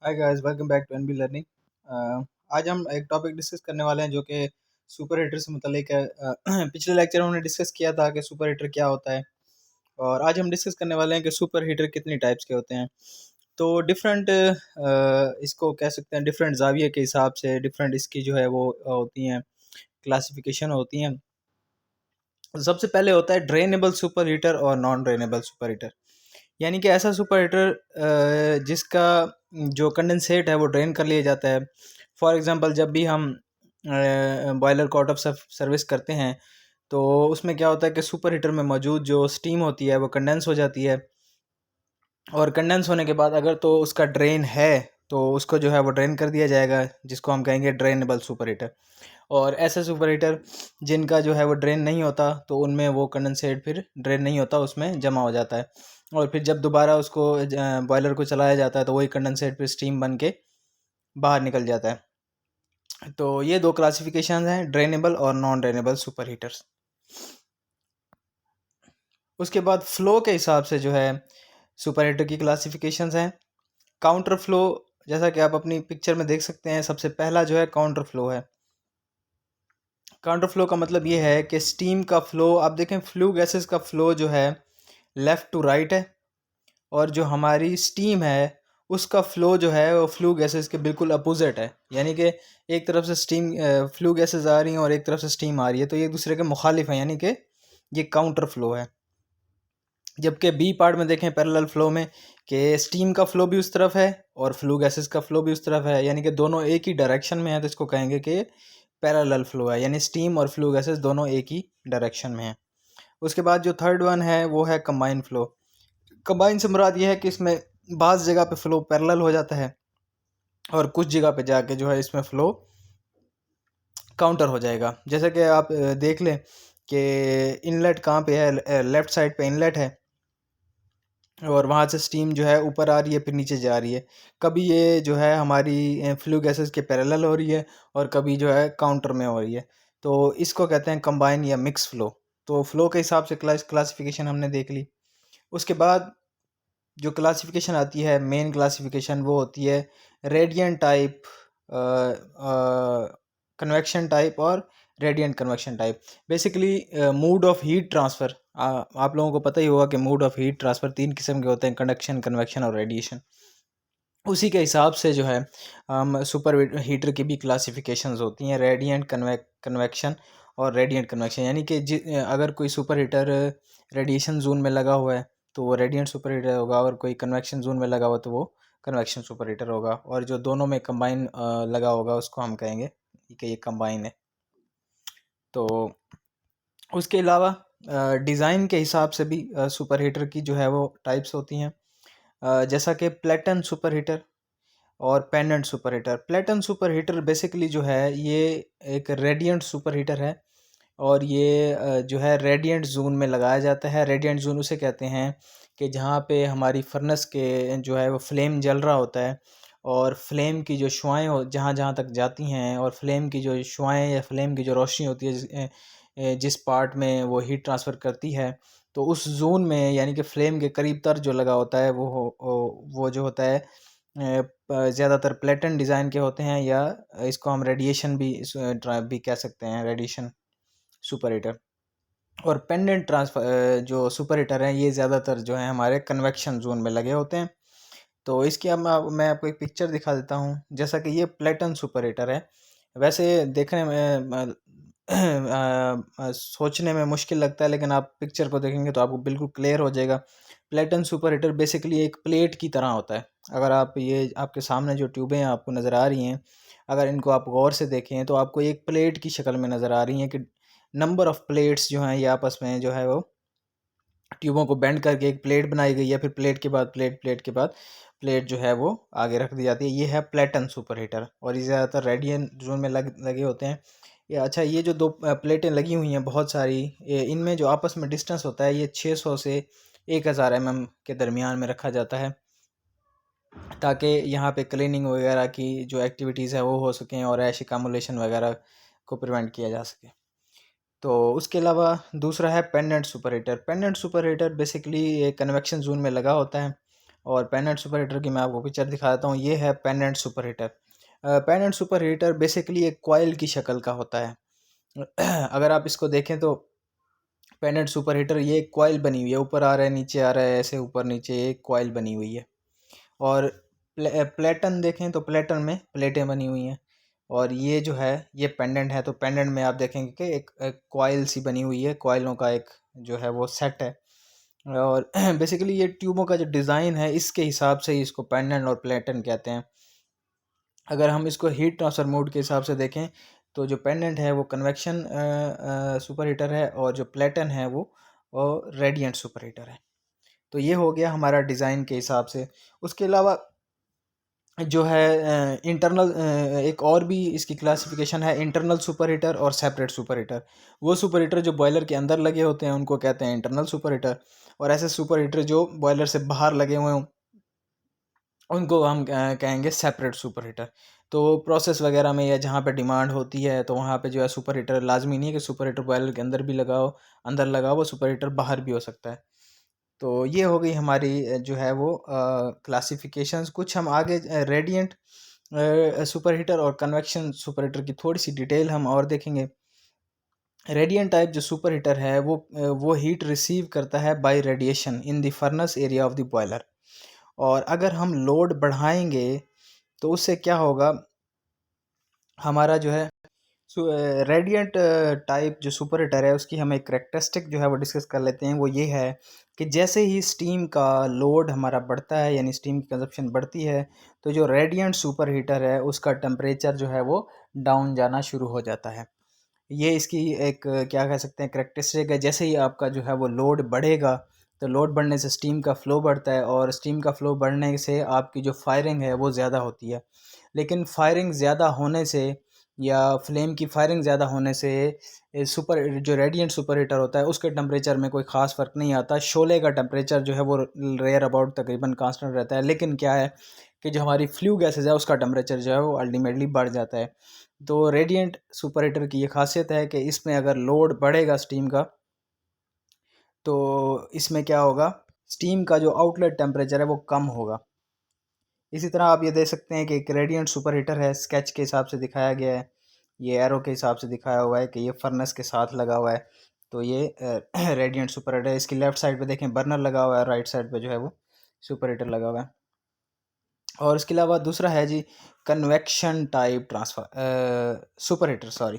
Hi guys, welcome back to N B learning. आज हम एक टॉपिक डिस्कस करने वाले हैं जो कि सुपर हीटर से मुतल्लिक है। पिछले लेक्चर में हमने डिस्कस किया था कि सुपर हीटर क्या होता है, और आज हम डिस्कस करने वाले हैं कि सुपर हीटर कितनी टाइप्स के होते हैं। तो डिफरेंट इसको कह सकते हैं, डिफरेंट जाविये के हिसाब से डिफरेंट इसकी जो है वो होती हैं, क्लासिफिकेशन होती हैं। सबसे पहले होता है ड्रेनेबल सुपर हीटर और नॉन ड्रेनेबल सुपर हीटर। यानी कि ऐसा सुपर हीटर जिसका जो कंडेंसेट है वो ड्रेन कर लिया जाता है। फॉर एग्जांपल, जब भी हम बॉयलर को आउट ऑफ सर्विस करते हैं तो उसमें क्या होता है कि सुपर हीटर में मौजूद जो स्टीम होती है वो कंडेंस हो जाती है, और कंडेंस होने के बाद अगर तो उसका ड्रेन है तो उसको जो है वो ड्रेन कर दिया जाएगा, जिसको हम कहेंगे ड्रेनेबल सुपर हीटर। और ऐसे सुपर हीटर जिनका जो है वो ड्रेन नहीं होता तो उनमें वो कंडेंसेट फिर ड्रेन नहीं होता, उसमें जमा हो जाता है, और फिर जब दोबारा उसको बॉयलर को चलाया जाता है तो वही कंडेंसेट फिर स्टीम बन के बाहर निकल जाता है। तो ये दो क्लासिफिकेशन हैं, ड्रेनेबल और नॉन ड्रेनेबल सुपर हीटर्स। उसके बाद फ्लो के हिसाब से जो है सुपर हीटर की क्लासिफिकेशंस हैं। काउंटर फ्लो, जैसा कि आप अपनी पिक्चर में देख सकते हैं, सबसे पहला जो है काउंटर फ्लो है। काउंटर फ्लो का मतलब ये है कि स्टीम का फ्लो, आप देखें फ्लू गैसेस का फ्लो जो है लेफ़्ट टू राइट है, और जो हमारी स्टीम है उसका फ्लो जो है वो फ्लू गैसेस के बिल्कुल अपोजिट है। यानी कि एक तरफ से स्टीम फ्लू गैसेस आ रही हैं और एक तरफ से स्टीम आ रही है, तो ये एक दूसरे के मुखालिफ हैं, यानी कि ये काउंटर फ्लो है। जबकि बी पार्ट में देखें पैरेलल फ्लो में कि स्टीम का फ्लो भी उस तरफ है और फ्लू गैसेस का फ्लो भी उस तरफ है, यानी कि दोनों एक ही डायरेक्शन में है, तो इसको कहेंगे कि पैरेलल फ्लो है, यानी स्टीम और फ्लू गैसेस दोनों एक ही डायरेक्शन में हैं। उसके बाद जो थर्ड वन है वो है कंबाइन फ्लो। कंबाइन से मुराद ये है कि इसमें बाज़ जगह पे फ्लो पैरेलल हो जाता है और कुछ जगह पे जाके जो है इसमें फ़्लो काउंटर हो जाएगा। जैसे कि आप देख लें कि इनलेट कहाँ पे है, लेफ़्ट साइड पे इनलेट है और वहाँ से स्टीम जो है ऊपर आ रही है फिर नीचे जा रही है। कभी ये जो है हमारी फ्लू गैसेस के पैरेलल हो रही है और कभी जो है काउंटर में हो रही है, तो इसको कहते हैं कंबाइन या मिक्स फ़्लो। तो फ़्लो के हिसाब से क्लासिफिकेशन हमने देख ली। उसके बाद जो क्लासिफिकेशन आती है, मेन क्लासिफिकेशन, वो होती है रेडियंट टाइप, कन्वेक्शन टाइप और radiant convection type. Basically mode of heat transfer, आप लोगों को पता ही होगा कि मोड ऑफ हीट ट्रांसफ़र तीन किस्म के होते हैं, कंडक्शन, कन्वेक्शन और रेडिएशन। उसी के हिसाब से जो है हम सुपर हीटर की भी क्लासिफिकेशंस होती हैं, रेडियंट कन्वेक्शन और रेडियंट कन्वेक्शन। यानी कि अगर कोई सुपर हीटर रेडिएशन जोन में लगा हुआ है तो वो रेडियंट सुपर हीटर होगा, और कोई कन्वेक्शन जोन में लगा हुआ तो वो कन्वेक्शन सुपर हीटर होगा, और जो दोनों में कंबाइन लगा होगा उसको हम कहेंगे कि ये कंबाइन है। तो उसके अलावा डिज़ाइन के हिसाब से भी सुपर हीटर की जो है वो टाइप्स होती हैं, जैसा कि प्लेटन सुपर हीटर और pendant super heater. Platen super heater basically जो है ये एक रेडियंट सुपर हीटर है, और ये जो है रेडियंट जोन में लगाया जाता है। रेडियंट जोन उसे कहते हैं कि जहाँ पे हमारी फर्नेस के जो है वो फ्लेम जल रहा होता है, और फ्लेम की जो शुआएँ हो जहाँ जहाँ तक जाती हैं, और फ्लेम की जो शुआएँ या फ्लेम की जो रोशनी होती है जिस पार्ट में वो हीट ट्रांसफ़र करती है, तो उस जोन में यानी कि फ्लेम के करीब तर जो लगा होता है वो जो होता है ज़्यादातर प्लेटन डिज़ाइन के होते हैं, या इसको हम रेडिएशन भी कह सकते हैं, रेडिएशन सुपर हीटर। और पेंडेंट ट्रांसफ़र जो सुपर हीटर हैं ये ज़्यादातर जो है हमारे कन्वेक्शन जोन में लगे होते हैं। तो इसकी अब मैं आपको एक पिक्चर दिखा देता हूँ। जैसा कि ये प्लेटन सुपर हीटर है, वैसे देखने में सोचने में मुश्किल लगता है, लेकिन आप पिक्चर को देखेंगे तो आपको बिल्कुल क्लियर हो जाएगा। प्लेटन सुपर हीटर बेसिकली एक प्लेट की तरह होता है। अगर आप ये आपके सामने जो ट्यूबें आपको नज़र आ रही हैं, अगर इनको आप गौर से देखें तो आपको एक प्लेट की शक्ल में नज़र आ रही हैं कि नंबर ऑफ़ प्लेट्स जो हैं ये आपस में जो है वो ट्यूबों को बेंड करके एक प्लेट बनाई गई है, फिर प्लेट के बाद प्लेट, प्लेट के बाद प्लेट जो है वो आगे रख दी जाती है। ये है प्लेटन सुपर हीटर, और ये ज़्यादातर रेडियन जोन में लगे होते हैं। ये अच्छा, ये जो दो प्लेटें लगी हुई हैं बहुत सारी, इनमें जो आपस में डिस्टेंस होता है ये 600 से 1000 mm के दरमियान में रखा जाता है, ताकि यहाँ पे क्लीनिंग वगैरह की जो एक्टिविटीज़ है वो हो सकें और ऐश एकामुलेशन वगैरह को प्रिवेंट किया जा सके। तो उसके अलावा दूसरा है pendant super heater. Pendant super heater basically एक कन्वेक्शन जोन में लगा होता है, और पेंडेंट सुपर हीटर की मैं आपको पिक्चर दिखा देता हूँ। ये है pendant super heater. Pendant super heater basically एक कॉइल की शक्ल का होता है। अगर आप इसको देखें तो पेंडेंट सुपर हीटर ये एक कॉइल बनी हुई है, ऊपर आ रहा है नीचे आ रहा है, ऐसे ऊपर नीचे एक कॉइल बनी हुई है। और प्लेटन देखें तो प्लेटन में प्लेटें बनी हुई हैं। और ये जो है ये पेंडेंट है, तो पेंडेंट में आप देखेंगे कि एक कॉइल सी बनी हुई है, कॉइलों का एक जो है वो सेट है। और बेसिकली ये ट्यूबों का जो डिज़ाइन है इसके हिसाब से ही इसको पेंडेंट और प्लेटन कहते हैं। अगर हम इसको हीट ट्रांसफर मोड के हिसाब से देखें तो जो पेंडेंट है वो कन्वेक्शन सुपर हीटर है, और जो प्लेटन है वो रेडिएंट सुपर हीटर है। तो ये हो गया हमारा डिज़ाइन के हिसाब से। उसके अलावा जो है इंटरनल एक और भी इसकी क्लासिफिकेशन है, इंटरनल सुपर हीटर और सेपरेट सुपर हीटर। वो सुपर हीटर जो बॉयलर के अंदर लगे होते हैं उनको कहते हैं इंटरनल सुपर हीटर, और ऐसे सुपर हीटर जो बॉयलर से बाहर लगे हुए हों उनको हम कहेंगे सेपरेट सुपर हीटर। तो प्रोसेस वगैरह में या जहाँ पे डिमांड होती है तो वहाँ पे जो है सुपर हीटर लाजमी नहीं है कि सुपर हीटर बॉयलर के अंदर भी लगाओ, अंदर लगाओ, वो सुपर हीटर बाहर भी हो सकता है। तो ये हो गई हमारी जो है वो क्लासिफिकेशंस। कुछ हम आगे रेडिएंट सुपर हीटर और कन्वेक्शन सुपर हीटर की थोड़ी सी डिटेल हम और देखेंगे। रेडिएंट टाइप जो सुपर हीटर है वो हीट रिसीव करता है bye radiation in the furnace area of the boiler. और अगर हम लोड बढ़ाएंगे तो उससे क्या होगा, हमारा जो है रेडिएंट टाइप जो सुपर हीटर है उसकी हम एक करेक्टरिस्टिक जो है वो डिस्कस कर लेते हैं। वो ये है कि जैसे ही स्टीम का लोड हमारा बढ़ता है यानी स्टीम की कंजप्शन बढ़ती है तो जो रेडिएंट सुपर हीटर है उसका टेम्परेचर जो है वो डाउन जाना शुरू हो जाता है। ये इसकी एक क्या कह सकते हैं करेक्टरिस्टिक है। जैसे ही आपका जो है वो लोड बढ़ेगा तो लोड बढ़ने से स्टीम का फ़्लो बढ़ता है, और स्टीम का फ़्लो बढ़ने से आपकी जो फायरिंग है वो ज़्यादा होती है। लेकिन फायरिंग ज़्यादा होने से या फ्लेम की फायरिंग ज़्यादा होने से सुपर जो रेडिएंट सुपर हीटर होता है उसके टेम्परेचर में कोई ख़ास फ़र्क नहीं आता। शोले का टेम्परेचर जो है वो रेयर अबाउट तकरीबन कांस्टेंट रहता है, लेकिन क्या है कि जो हमारी फ्लू गैसेज है उसका टेम्परेचर जो है वो अल्टीमेटली बढ़ जाता है। तो रेडिएंट सुपर हीटर की ये खासियत है कि इसमें अगर लोड बढ़ेगा स्टीम का तो इसमें क्या होगा, स्टीम का जो आउटलेट टेम्परेचर है वो कम होगा। इसी तरह आप ये देख सकते हैं कि एक रेडिएंट सुपर हीटर है, स्केच के हिसाब से दिखाया गया है, ये एरो के हिसाब से दिखाया हुआ है कि ये फर्नेस के साथ लगा हुआ है। तो ये रेडिएंट सुपर हीटर है। इसकी लेफ्ट साइड पे देखें बर्नर लगा हुआ है, राइट साइड पे जो है वो सुपर हीटर लगा हुआ है। और इसके अलावा दूसरा है जी convection type transfer super heater, sorry.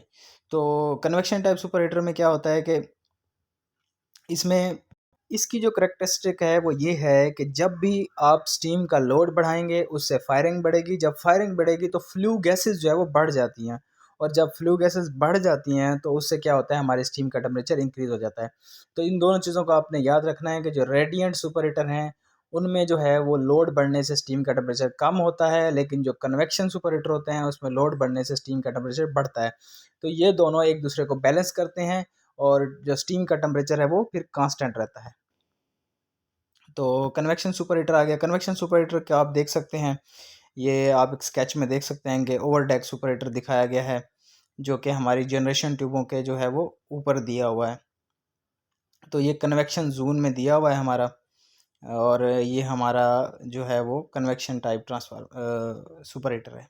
तो कन्वेक्शन टाइप सुपर हीटर में क्या होता है कि इसमें इसकी जो करेक्टरिस्टिक है वो ये है कि जब भी आप स्टीम का लोड बढ़ाएंगे उससे फायरिंग बढ़ेगी, जब फायरिंग बढ़ेगी तो फ्लू गैसेस जो है वो बढ़ जाती हैं, और जब फ्लू गैसेस बढ़ जाती हैं तो उससे क्या होता है, हमारे स्टीम का टेम्परेचर इंक्रीज हो जाता है। तो इन दोनों चीज़ों को आपने याद रखना है कि जो रेडिएंट सुपर हीटर हैं उनमें जो है वो लोड बढ़ने से स्टीम का टेम्परेचर कम होता है, लेकिन जो कन्वेक्शन सुपर हीटर होते हैं उसमें लोड बढ़ने से स्टीम का टेम्परेचर बढ़ता है। तो ये दोनों एक दूसरे को बैलेंस करते हैं, और जो स्टीम का टेम्परेचर है वो फिर कांस्टेंट रहता है। तो कन्वेक्शन सुपर हीटर आ गया। कन्वेक्शन सुपर हीटर का आप देख सकते हैं, ये आप एक स्केच में देख सकते हैं कि ओवर डेक सुपर हीटर दिखाया गया है, जो कि हमारी जनरेशन ट्यूबों के जो है वो ऊपर दिया हुआ है। तो ये कन्वेक्शन जोन में दिया हुआ है हमारा, और ये हमारा जो है वो convection type transfer super heater है।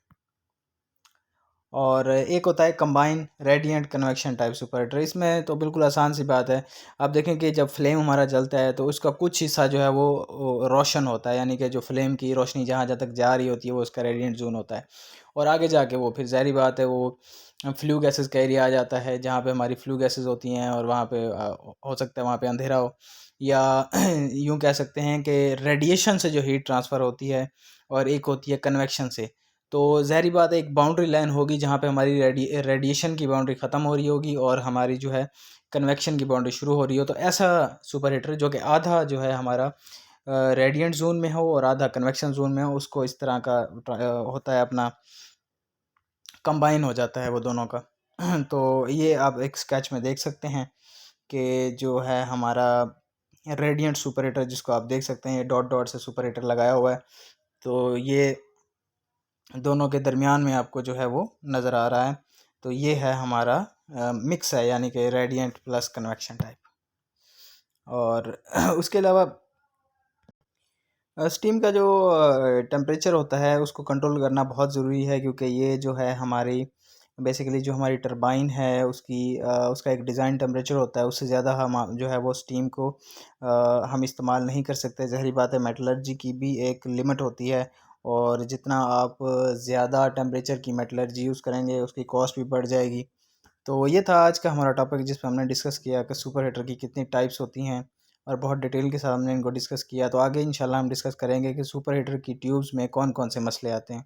और एक होता है combine radiant convection type super heater. इसमें तो बिल्कुल आसान सी बात है, आप देखें कि जब फ्लेम हमारा जलता है तो उसका कुछ हिस्सा जो है वो रोशन होता है, यानी कि जो फ्लेम की रोशनी जहाँ जहाँ तक जा रही होती है वो उसका रेडिएंट जोन होता है। और आगे जाके वो फिर ज़ाहिर बात है वो फ्लू गैसेस का एरिया आ जाता है, जहाँ पे हमारी फ्लू गैसेस होती हैं, और वहाँ पे हो सकता है वहाँ पे अंधेरा हो, या यूँ कह सकते हैं कि रेडिएशन से जो हीट ट्रांसफ़र होती है, और एक होती है कन्वेक्शन से। तो ज़ाहिर बात है एक बाउंड्री लाइन होगी जहाँ पे हमारी रेडिएशन की बाउंड्री ख़त्म हो रही होगी और हमारी जो है कन्वेक्शन की बाउंड्री शुरू हो रही हो। तो ऐसा सुपर हीटर जो कि आधा जो है हमारा रेडिएंट जोन में हो और आधा कन्वेक्शन जोन में हो, उसको इस तरह का होता है अपना, कंबाइन हो जाता है वो दोनों का। तो ये आप एक स्केच में देख सकते हैं कि जो है हमारा रेडिएंट सुपर हीटर, जिसको आप देख सकते हैं ये डॉट डॉट से सुपर हीटर लगाया हुआ है। तो ये दोनों के दरमियान में आपको जो है वो नज़र आ रहा है। तो ये है हमारा मिक्स है, यानी कि रेडिएंट प्लस कन्वेक्शन टाइप। और उसके अलावा स्टीम का जो टेम्परेचर होता है उसको कंट्रोल करना बहुत ज़रूरी है, क्योंकि ये जो है हमारी बेसिकली जो हमारी टरबाइन है उसका एक डिज़ाइन टेम्परेचर होता है। उससे ज़्यादा हम जो है वो स्टीम को हम इस्तेमाल नहीं कर सकते। ज़ाहिर बात है, मेटलर्जी की भी एक लिमिट होती है, और जितना आप ज़्यादा टेम्परेचर की मेटलर्जी यूज़ करेंगे उसकी कॉस्ट भी बढ़ जाएगी। तो ये था आज का हमारा टॉपिक, जिस पे हमने डिस्कस किया कि सुपर हीटर की कितनी टाइप्स होती हैं, और बहुत डिटेल के साथ हमने इनको डिस्कस किया। तो आगे इंशाल्लाह हम डिस्कस करेंगे कि सुपर हीटर की ट्यूब्स में कौन कौन से मसले आते हैं।